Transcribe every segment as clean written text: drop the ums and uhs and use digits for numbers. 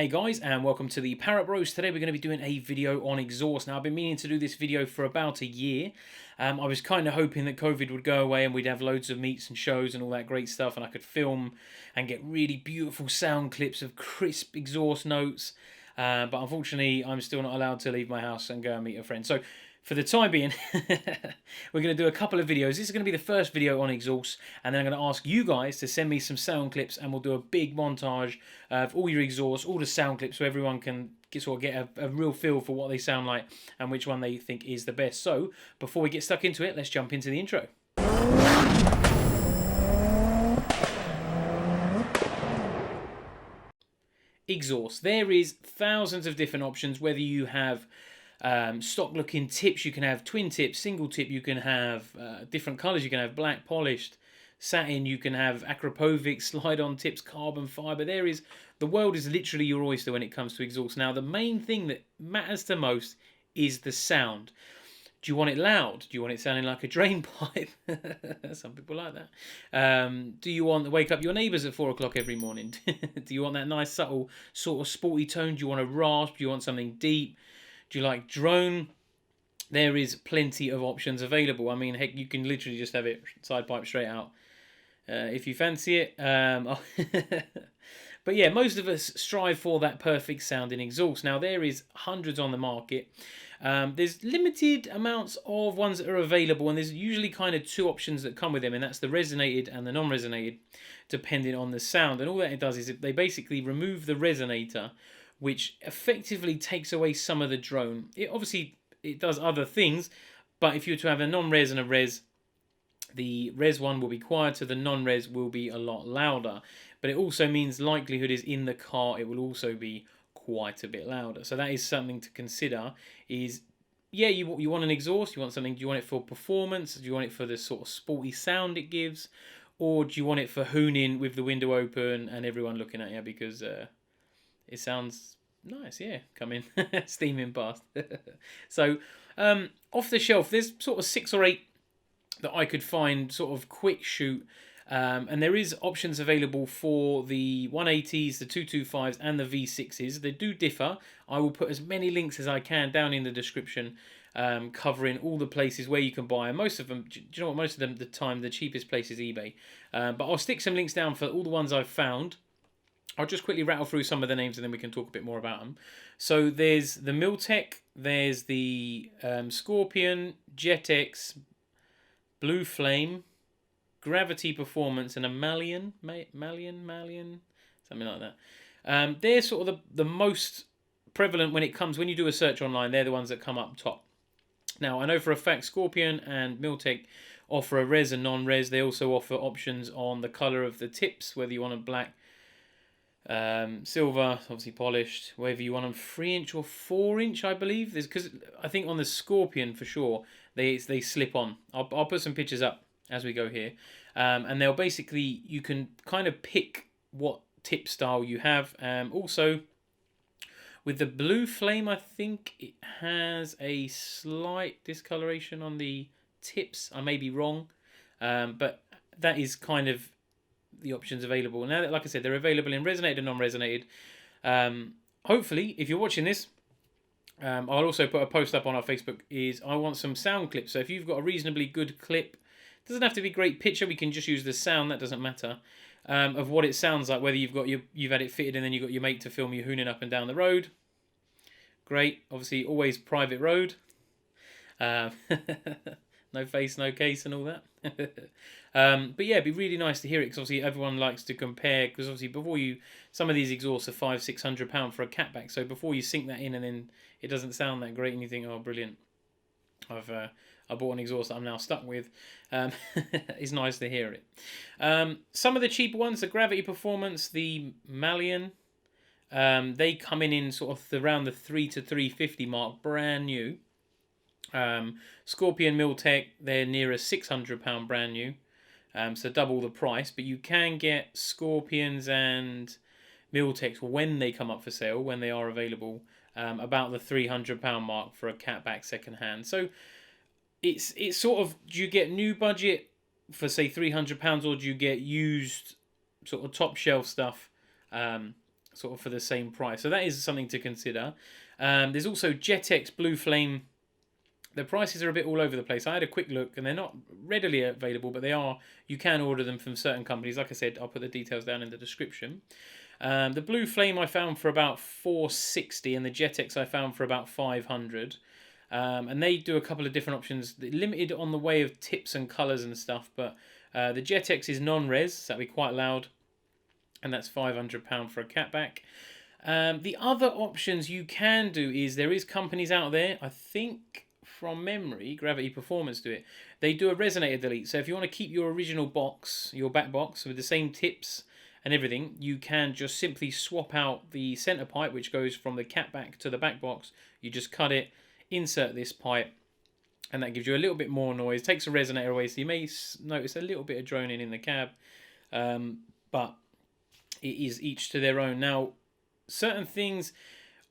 Hey guys, and welcome to the Parrott Bros. Today we're going to be doing a video on exhaust. Now I've been meaning to do this video for about a year. I was kind of hoping that COVID would go away and we'd have loads of meets and shows and all that great stuff, and I could film and get really beautiful sound clips of crisp exhaust notes. But unfortunately I'm still not allowed to leave my house and go and meet a friend. So for the time being, we're going to do a couple of videos. This is going to be the first video on exhaust, and then I'm going to ask you guys to send me some sound clips, and we'll do a big montage of all your exhausts, all the sound clips, so everyone can get a real feel for what they sound like and which one they think is the best. So before we get stuck into it, let's jump into the intro. Exhaust. There is thousands of different options, whether you have stock looking tips, you can have twin tips, single tip, you can have different colors, you can have black polished, satin, you can have Acropovic, slide on tips, carbon fiber. The world is literally your oyster when it comes to exhaust. Now the main thing that matters the most is the sound. Do you want it loud? Do you want it sounding like a drain pipe? Some people like that. Do you want to wake up your neighbours at 4 o'clock every morning? Do you want that nice subtle sort of sporty tone? Do you want a rasp? Do you want something deep? Do you like drone? There is plenty of options available. I mean, heck, you can literally just have it side pipe straight out if you fancy it. But yeah, most of us strive for that perfect sounding exhaust. Now, there is hundreds on the market. There's limited amounts of ones that are available, and there's usually kind of two options that come with them, and that's the resonated and the non-resonated, depending on the sound. And all that it does is they basically remove the resonator, which effectively takes away some of the drone. It does other things, but if you were to have a non-res and a res, the res one will be quieter, the non-res will be a lot louder. But it also means likelihood is in the car it will also be quite a bit louder. So that is something to consider. Is yeah, you want an exhaust, you want something, do you want it for performance, do you want it for the sort of sporty sound it gives, or do you want it for hooning with the window open and everyone looking at you because it sounds nice, yeah, coming steaming past. So off the shelf, there's sort of 6 or 8 that I could find sort of quick shoot. And there is options available for the 180s, the 225s and the V6s. They do differ. I will put as many links as I can down in the description, covering all the places where you can buy. And most of them, do you know what, most of them, the time, the cheapest place is eBay. But I'll stick some links down for all the ones I've found. I'll just quickly rattle through some of the names and then we can talk a bit more about them. So there's the Miltech, there's the Scorpion, JetX, Blue Flame, Gravity Performance, and a Malian, something like that. They're sort of the most prevalent when you do a search online. They're the ones that come up top. Now, I know for a fact Scorpion and Miltech offer a res and non-res. They also offer options on the colour of the tips, whether you want them black, silver, obviously polished, whether you want them 3-inch or 4-inch, I believe. Because I think on the Scorpion for sure they slip on. I'll put some pictures up as we go here, and they'll basically, you can kind of pick what tip style you have. Also with the Blue Flame, I think it has a slight discoloration on the tips. I may be wrong, but that is kind of the options available. Now, like I said, they're available in resonated and non-resonated. Hopefully, if you're watching this, I'll also put a post up on our Facebook, I want some sound clips. So if you've got a reasonably good clip, it doesn't have to be great picture, we can just use the sound, that doesn't matter, of what it sounds like, whether you've had it fitted and then you've got your mate to film you hooning up and down the road. Great, obviously always private road. No face, no case and all that. But yeah, it'd be really nice to hear it, because obviously everyone likes to compare, because obviously some of these exhausts are £500-600 for a catback, so before you sink that in and then it doesn't sound that great and you think, oh brilliant, I bought an exhaust that I'm now stuck with, it's nice to hear it. Some of the cheaper ones, the Gravity Performance, the Malian, they come in sort of around the 3 to 350 mark, brand new. Scorpion, Miltech, they're near a £600 brand new, so double the price. But you can get Scorpions and Miltechs when they come up for sale, when they are available, about the £300 mark for a catback second hand. So it's sort of, do you get new budget for say £300, or do you get used sort of top shelf stuff sort of for the same price. So that is something to consider. There's also Jetex Blue Flame. The prices are a bit all over the place. I had a quick look, and they're not readily available, but they are. You can order them from certain companies. Like I said, I'll put the details down in the description. The Blue Flame I found for about $460, and the Jetex I found for about $500. And they do a couple of different options, limited on the way of tips and colours and stuff. But the Jetex is non-res, so that'll be quite loud, and that's £500 for a catback. The other options you can do is there is companies out there, I think from memory, Gravity Performance do it. They do a resonator delete. So if you want to keep your original box, your back box, with the same tips and everything, you can just simply swap out the centre pipe, which goes from the catback to the back box. You just cut it, insert this pipe, and that gives you a little bit more noise. Takes the resonator away, so you may notice a little bit of droning in the cab. But it is each to their own. Now, certain things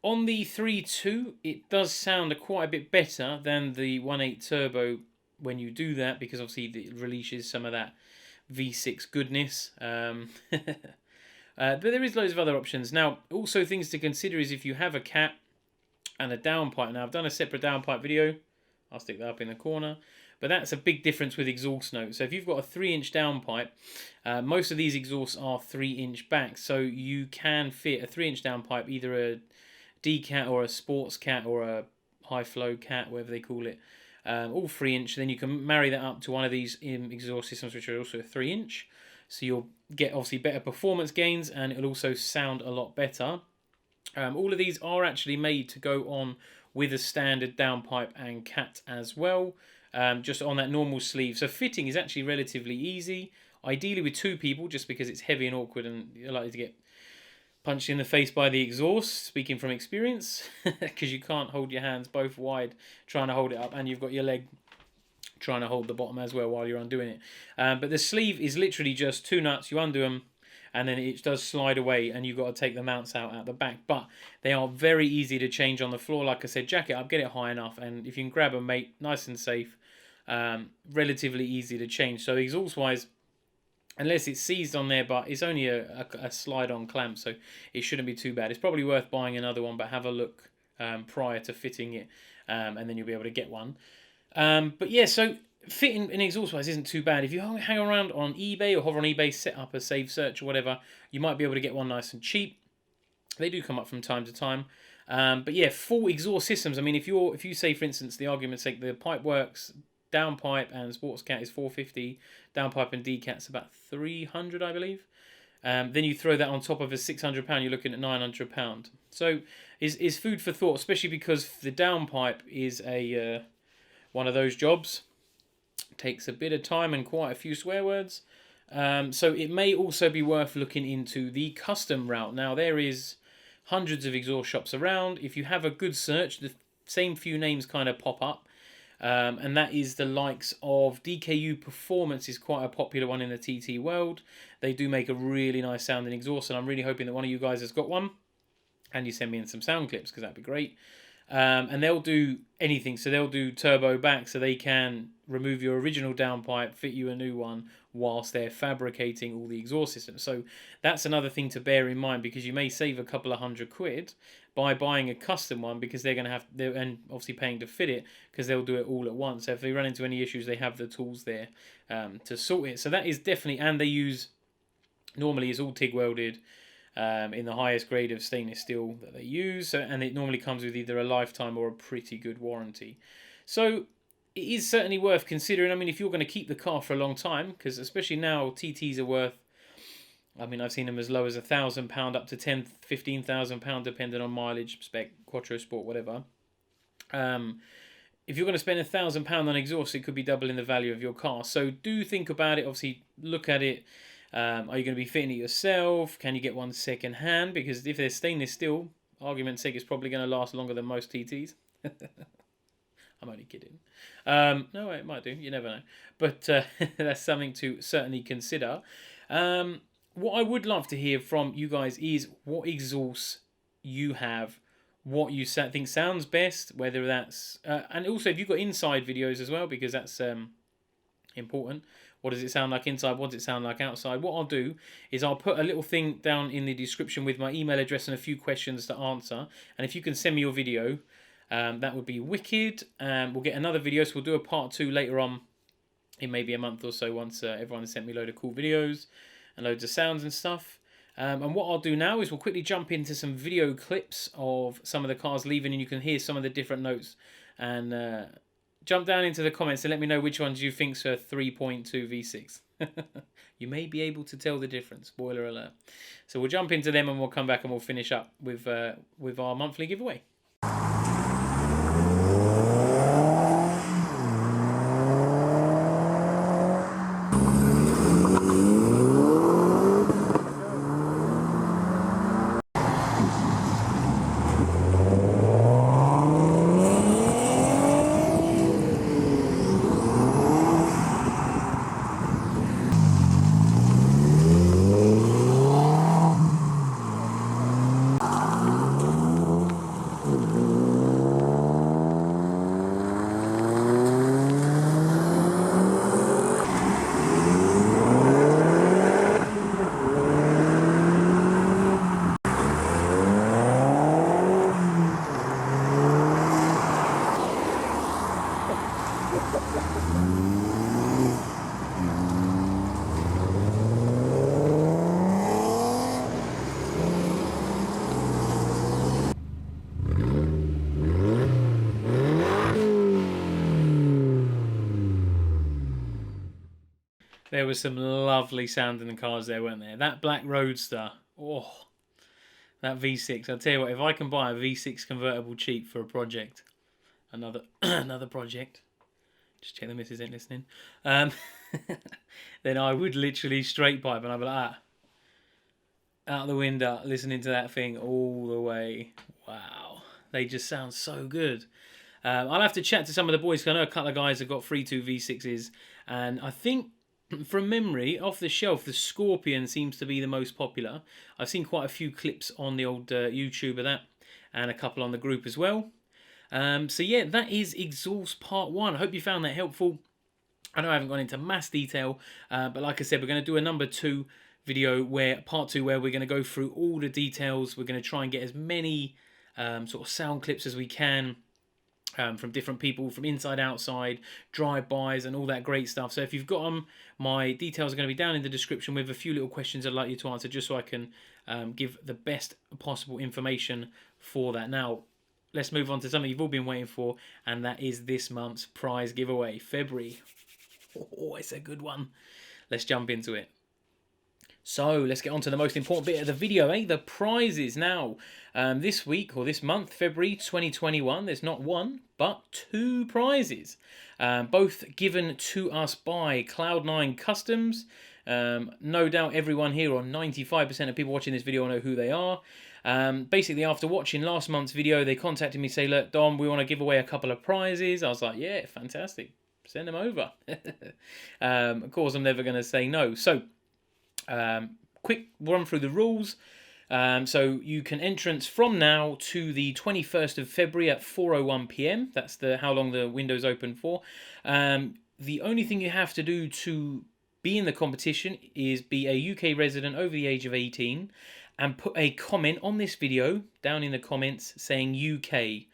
on the 3.2, it does sound quite a bit better than the 1.8 turbo when you do that, because obviously it releases some of that V6 goodness. But there is loads of other options. Now, also things to consider is if you have a cat and a downpipe. Now, I've done a separate downpipe video. I'll stick that up in the corner. But that's a big difference with exhaust notes. So if you've got a 3-inch downpipe, most of these exhausts are 3-inch back. So you can fit a 3-inch downpipe, either a D-cat or a sports cat or a high flow cat, whatever they call it, all 3-inch. Then you can marry that up to one of these exhaust systems, which are also a 3-inch. So you'll get obviously better performance gains, and it'll also sound a lot better. All of these are actually made to go on with a standard downpipe and cat as well, just on that normal sleeve. So fitting is actually relatively easy, ideally with 2 people, just because it's heavy and awkward and you're likely to get punched in the face by the exhaust, speaking from experience, because you can't hold your hands both wide trying to hold it up, and you've got your leg trying to hold the bottom as well while you're undoing it. But the sleeve is literally just 2 nuts, you undo them, and then it does slide away, and you've got to take the mounts out at the back. But they are very easy to change on the floor. Like I said, jack it up, get it high enough, and if you can grab a mate, nice and safe, relatively easy to change. So exhaust-wise, unless it's seized on there, but it's only a slide-on clamp, so it shouldn't be too bad. It's probably worth buying another one, but have a look prior to fitting it, and then you'll be able to get one. But yeah, so fitting an exhaust-wise isn't too bad. If you hang around on eBay or hover on eBay, set up a save search or whatever, you might be able to get one nice and cheap. They do come up from time to time. But yeah, full exhaust systems. I mean, if you say, for instance, the argument's sake, the Pipeworks downpipe and sports cat is $450, downpipe and D-cat's about $300, I believe. Then you throw that on top of a £600, you're looking at £900. So is food for thought, especially because the downpipe is a one of those jobs. Takes a bit of time and quite a few swear words. So it may also be worth looking into the custom route. Now, there is hundreds of exhaust shops around. If you have a good search, the same few names kind of pop up. And that is the likes of DKU Performance is quite a popular one in the TT world. They do make a really nice sounding exhaust, and I'm really hoping that one of you guys has got one, and you send me in some sound clips, because that'd be great. And they'll do anything. So they'll do turbo back, so they can remove your original downpipe, fit you a new one, whilst they're fabricating all the exhaust systems. So that's another thing to bear in mind, because you may save a couple of £100 by buying a custom one, because they're going to have, and obviously paying to fit it, because they'll do it all at once. So if they run into any issues, they have the tools there to sort it. So that is definitely, and they use, normally it's all TIG welded, in the highest grade of stainless steel that they use, and it normally comes with either a lifetime or a pretty good warranty. So it is certainly worth considering. I mean, if you're going to keep the car for a long time, because especially now TTs are worth, I mean, I've seen them as low as £1,000 up to £15,000 depending on mileage, spec, Quattro Sport, whatever. If you're going to spend £1,000 on exhaust, it could be doubling the value of your car. So do think about it. Obviously, look at it. Are you going to be fitting it yourself? Can you get one second hand? Because if they're stainless steel, argument's sake, it's probably going to last longer than most TTs. I'm only kidding. No, it might do. You never know. But that's something to certainly consider. What I would love to hear from you guys is what exhausts you have, what you think sounds best, whether that's... and also, if you've got inside videos as well, because that's... Important. What does it sound like inside? What does it sound like outside? What I'll do is I'll put a little thing down in the description with my email address and a few questions to answer. And if you can send me your video, that would be wicked. We'll get another video, so we'll do a part 2 later on in maybe a month or so once everyone has sent me a load of cool videos and loads of sounds and stuff. And what I'll do now is we'll quickly jump into some video clips of some of the cars leaving, and you can hear some of the different notes. And jump down into the comments and let me know which ones you think's a 3.2 V6. You may be able to tell the difference. Spoiler alert. So we'll jump into them and we'll come back and we'll finish up with our monthly giveaway. There was some lovely sounding cars there, weren't there? That black Roadster, oh, that V6. I'll tell you what, if I can buy a V6 convertible cheap for a project, another project, just check the missus ain't listening, then I would literally straight pipe and I'd be like, out the window, listening to that thing all the way. Wow, they just sound so good. I'll have to chat to some of the boys, because I know a couple of guys have got 3.2 V6s, and I think, from memory, off the shelf, the Scorpion seems to be the most popular. I've seen quite a few clips on the old YouTube of that, and a couple on the group as well. So yeah, that is exhaust part 1. I hope you found that helpful. I know I haven't gone into mass detail, but like I said, we're going to do a number 2 video, where part 2, where we're going to go through all the details. We're going to try and get as many sort of sound clips as we can, from different people, from inside, outside, drive-bys and all that great stuff. So if you've got them, my details are going to be down in the description with a few little questions I'd like you to answer, just so I can give the best possible information for that. Now, let's move on to something you've all been waiting for, and that is this month's prize giveaway, February. Oh, it's a good one. Let's jump into it. So let's get on to the most important bit of the video, the prizes. Now, this week, or this month, February 2021, there's not one, but 2 prizes. Both given to us by Cloud9 Customs. No doubt everyone here, or 95% of people watching this video, know who they are. Basically, after watching last month's video, they contacted me, say, look, Dom, we want to give away a couple of prizes. I was like, yeah, fantastic. Send them over. Of course, I'm never going to say no. So, quick run through the rules. So you can entrance from now to the 21st of February at 4:01 PM. That's how long the window's open for. The only thing you have to do to be in the competition is be a UK resident over the age of 18 and put a comment on this video down in the comments saying UK.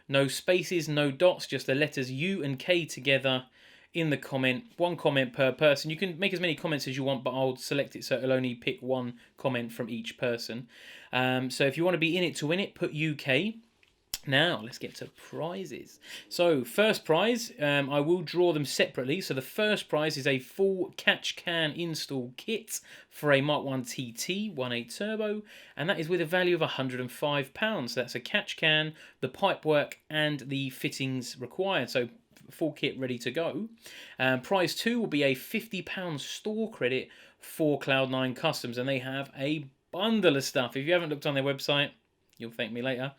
No spaces, no dots, just the letters U and K together in the comment. 1 comment per person. You can make as many comments as you want, but I'll select it so it'll only pick 1 comment from each person. So if you want to be in it to win it, put UK. Now, let's get to prizes. So, first prize, I will draw them separately. So, the first prize is a full catch can install kit for a Mark 1 TT 1.8 turbo, and that is with a value of £105. So, that's a catch can, the pipework, and the fittings required. So, full kit ready to go. Prize 2 will be a £50 store credit for Cloud9 Customs, and they have a bundle of stuff. If you haven't looked on their website, you'll thank me later.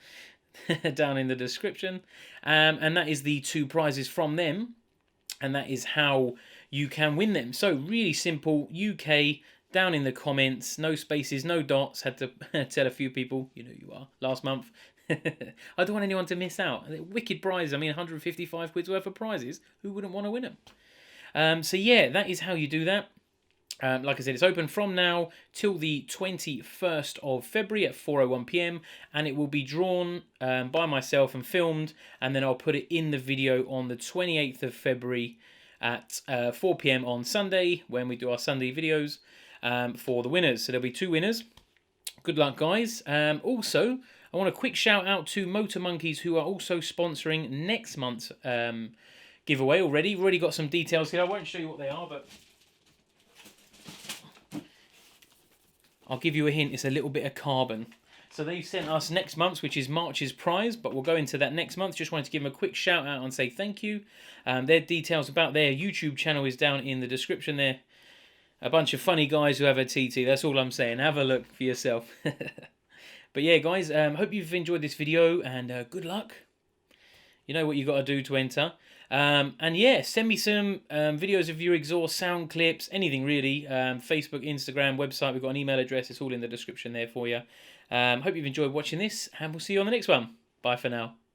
Down in the description, and that is the 2 prizes from them, and that is how you can win them. So really simple. UK down in the comments, no spaces, no dots. Had to tell a few people, you know who you are, last month. I don't want anyone to miss out. Wicked prizes. I mean, 155 quid's worth of prizes. Who wouldn't want to win them? So yeah, that is how you do that. Like I said, it's open from now till the 21st of February at 4:01 p.m. and it will be drawn by myself and filmed, and then I'll put it in the video on the 28th of February at 4 p.m. on Sunday when we do our Sunday videos for the winners. So there'll be 2 winners. Good luck, guys. Also, I want a quick shout out to Motor Monkeys, who are also sponsoring next month's giveaway already. We've already got some details here. I won't show you what they are, but I'll give you a hint. It's a little bit of carbon. So they've sent us next month's, which is March's prize, but we'll go into that next month. Just wanted to give them a quick shout out and say thank you. Their details about their YouTube channel is down in the description there. A bunch of funny guys who have a TT. That's all I'm saying. Have a look for yourself. But yeah, guys, hope you've enjoyed this video, and good luck. You know what you got to do to enter. And yeah, send me some videos of your exhaust, sound clips, anything really. Facebook, Instagram, website, we've got an email address. It's all in the description there for you. Hope you've enjoyed watching this, and we'll see you on the next one. Bye for now.